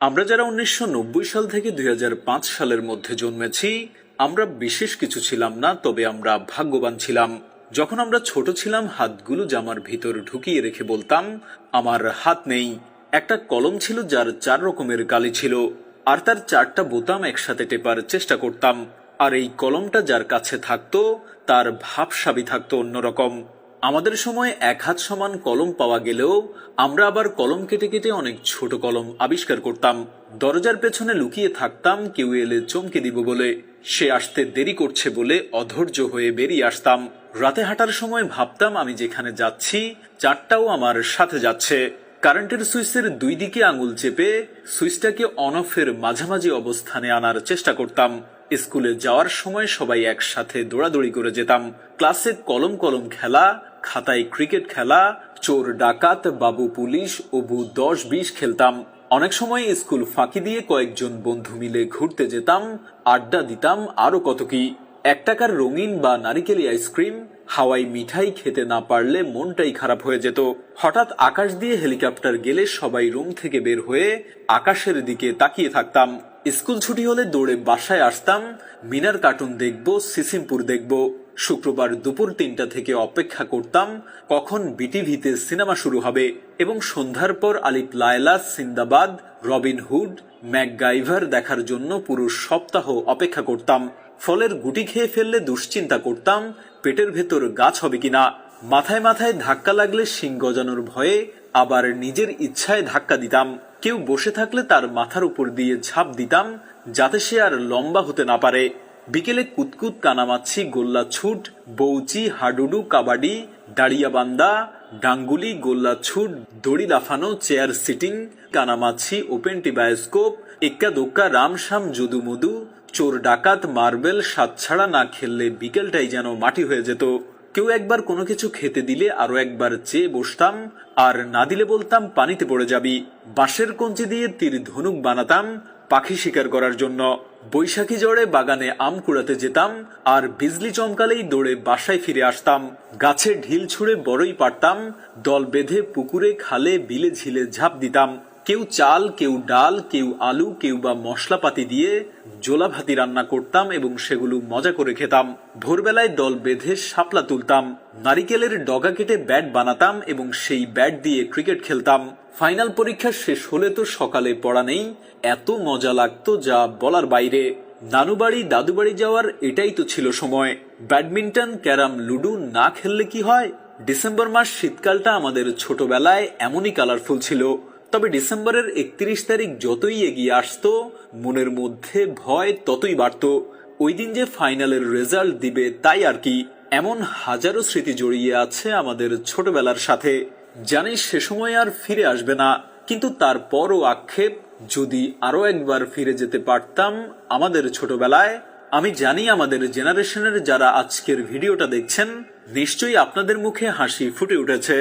আমরা যারা ১৯৯০ সাল থেকে ২০০৫ সালের মধ্যে জন্মেছি, আমরা বিশেষ কিছু ছিলাম না, তবে আমরা ভাগ্যবান ছিলাম। যখন আমরা ছোট ছিলাম, হাতগুলো জামার ভিতর ঢুকিয়ে রেখে বলতাম, আমার হাত নেই। একটা কলম ছিল যার ৪ রকমের কালি ছিল, আর তার ৪টা বোতাম একসাথে টেপার চেষ্টা করতাম। আর এই কলমটা যার কাছে থাকতো, তার ভাবসাবি থাকতো অন্যরকম। আমাদের সময় ১ হাত সমান কলম পাওয়া গেলেও আমরা আবার কলম কেটে কেটে অনেক ছোট কলম আবিষ্কার করতাম। দরজার পেছনে লুকিয়ে থাকতাম, কেউ এলে চমকে দিব বলে। সে আসতে দেরি করছে বলে অধৈর্য হয়ে বেরিয়ে আসতাম। রাতে হাঁটার সময় ভাবতাম আমি যেখানে যাচ্ছি, চারটাও আমার সাথে যাচ্ছে। কারেন্টের সুইচের ২ দিকে আঙুল চেপে সুইচটাকে অন অফের মাঝামাঝি অবস্থানে আনার চেষ্টা করতাম। স্কুলে যাওয়ার সময় সবাই একসাথে দৌড়াদৌড়ি করে যেতাম। ক্লাসে কলম কলম খেলা, খাতায় ক্রিকেট খেলা, চোর ডাকাত, বাবু পুলিশ, অবু ১০-২০ খেলতাম। অনেক সময় স্কুল ফাঁকি দিয়ে কয়েকজন বন্ধু মিলে ঘুরতে যেতাম, আড্ডা দিতাম, আরো কত কি। ১ টাকার রঙিন বা নারিকেলি আইসক্রিম, হাওয়াই মিঠাই খেতে না পারলে মনটাই খারাপ হয়ে যেত। হঠাৎ আকাশ দিয়ে হেলিকপ্টার গেলে সবাই রুম থেকে বের হয়ে আকাশের দিকে তাকিয়ে থাকতাম। স্কুল ছুটি হলে দৌড়ে বাসায় আসতাম, মিনার কার্টুন দেখব, সিসিমপুর দেখব। শুক্রবার দুপুর ৩টা থেকে অপেক্ষা করতাম কখন বিটিভিতে সিনেমা শুরু হবে, এবং সন্ধ্যার পর আলিফ Laila, Sinbad, Robin Hood, MacGyver দেখার জন্য পুরো সপ্তাহ অপেক্ষা করতাম। ফলের গুটি খেয়ে ফেললে দুশ্চিন্তা করতাম পেটের ভেতর গাছ হবে কিনা। মাথায় মাথায় ধাক্কা লাগলে শিং গজানোর ভয়ে আবার নিজের ইচ্ছায় ধাক্কা দিতাম। কেউ বসে থাকলে তার মাথার উপর দিয়ে ঝাঁপ দিতাম, যাতে সে আর লম্বা হতে না পারে। বিকেলে কুতকুত, কানামাছি, গোল্লা ছুট, বৌচি, হাডুডু, কাবাডি, দাঁড়িয়াবান্ধা, ডাঙ্গুলি, গোল্লা ছুট, দড়ি লাফানো, চেয়ার সিটিং, কানামাছি, ওপেন টি বায়োস্কোপ, এক্কা দোক্কা, রামশাম, যদু মধু, চোর ডাকাত, মার্বেল। সাত ছাড়া না খেললে বিকেলটাই যেন মাটি হয়ে যেত। কেউ একবার কোনো কিছু খেতে দিলে আরো একবার চেয়ে বসতাম, আর না দিলে বলতাম পানিতে পড়ে যাবি। বাঁশের কঞ্চি দিয়ে তীর ধনুক বানাতাম পাখি শিকার করার জন্য। বৈশাখী ঝড়ে বাগানে আম কুড়াতে যেতাম, আর বিজলি চমকালেই দৌড়ে বাসায় ফিরে আসতাম। গাছে ঢিল ছুঁড়ে বড়ই পারতাম, দল বেঁধে পুকুরে, খালে, বিলে, ঝিলে ঝাঁপ দিতাম। কেউ চাল, কেউ ডাল, কেউ আলু, কেউ বা মশলাপাতি দিয়ে জোলা ভাতি রান্না করতাম এবং সেগুলো মজা করে খেতাম। ভোরবেলায় দল বেঁধে শাপলা তুলতাম, নারিকেলের ডগা কেটে ব্যাট বানাতাম এবং সেই ব্যাট দিয়ে ক্রিকেট খেলতাম। ফাইনাল পরীক্ষা শেষ হলে তো সকালে পড়া নেই, এত মজা লাগতো যা বলার বাইরে। নানু বাড়ি, দাদু বাড়ি যাওয়ার এটাই তো ছিল সময়। ব্যাডমিন্টন, ক্যারাম, লুডো না খেললে কি হয়। ডিসেম্বর মাস, শীতকালটা আমাদের ছোটবেলায় এমনই কালারফুল ছিল। তবে ডিসেম্বরের ৩১ তারিখ যতই এগিয়ে আসতো, মনের মধ্যে ভয় ততই বাড়ত। ওই দিন যে ফাইনালের রেজাল্ট দিবে তাই আর কি। এমন হাজারো স্মৃতি জড়িয়ে আছে আমাদের ছোটবেলার সাথে। জানিস সে সময় আর ফিরে আসবে না, কিন্তু তারপরও আক্ষেপ, যদি আরো একবার ফিরে যেতে পারতাম আমাদের ছোটবেলায়। আমি জানি আমাদের জেনারেশনের যারা আজকের ভিডিওটা দেখছেন, নিশ্চয়ই আপনাদের মুখে হাসি ফুটে উঠেছে।